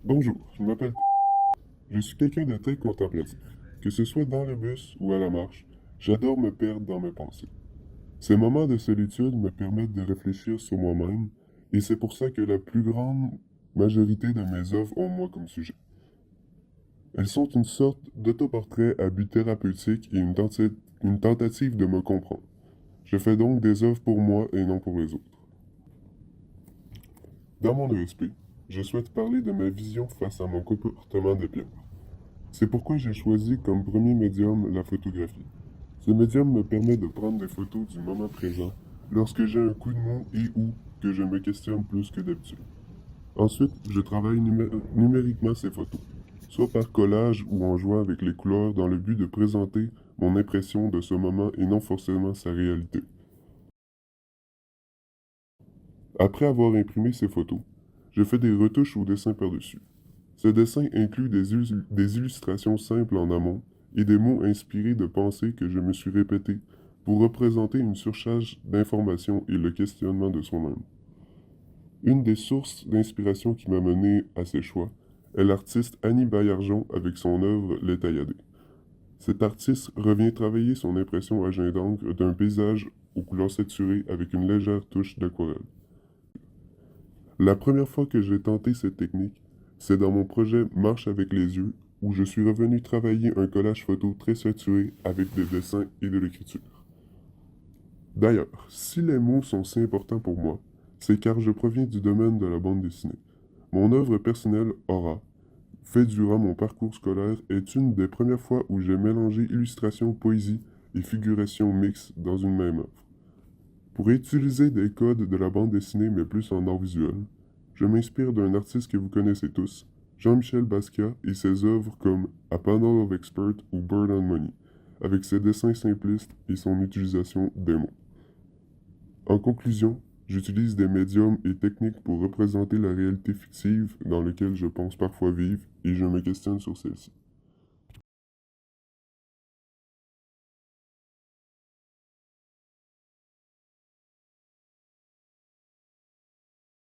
Bonjour, je m'appelle. Je suis quelqu'un de très contemplatif. Que ce soit dans le bus ou à la marche, j'adore me perdre dans mes pensées. Ces moments de solitude me permettent de réfléchir sur moi-même, et c'est pour ça que la plus grande majorité de mes œuvres ont moi comme sujet. Elles sont une sorte d'autoportrait à but thérapeutique et une tentative de me comprendre. Je fais donc des œuvres pour moi et non pour les autres. Dans mon ESP, je souhaite parler de ma vision face à mon comportement de déviant. C'est pourquoi j'ai choisi comme premier médium la photographie. Ce médium me permet de prendre des photos du moment présent lorsque j'ai un coup de mou et ou que je me questionne plus que d'habitude. Ensuite, je travaille numériquement ces photos, soit par collage ou en jouant avec les couleurs dans le but de présenter mon impression de ce moment et non forcément sa réalité. Après avoir imprimé ces photos, je fais des retouches ou dessins par-dessus. Ce dessin inclut des illustrations simples en amont et des mots inspirés de pensées que je me suis répétés pour représenter une surcharge d'informations et le questionnement de soi-même. Une des sources d'inspiration qui m'a mené à ces choix est l'artiste Annie Baillargeon avec son œuvre Les Tailladés. Cet artiste revient travailler son impression à jet d'encre d'un paysage aux couleurs saturées avec une légère touche d'aquarelle. La première fois que j'ai tenté cette technique, c'est dans mon projet Marche avec les yeux, où je suis revenu travailler un collage photo très saturé avec des dessins et de l'écriture. D'ailleurs, si les mots sont si importants pour moi, c'est car je proviens du domaine de la bande dessinée. Mon œuvre personnelle, Aura, faite durant mon parcours scolaire, est une des premières fois où j'ai mélangé illustration, poésie et figuration mixte dans une même œuvre. Pour utiliser des codes de la bande dessinée mais plus en art visuel, je m'inspire d'un artiste que vous connaissez tous, Jean-Michel Basquiat et ses œuvres comme A Panel of Experts ou Bird on Money, avec ses dessins simplistes et son utilisation des mots. En conclusion, j'utilise des médiums et techniques pour représenter la réalité fictive dans laquelle je pense parfois vivre et je me questionne sur celle-ci.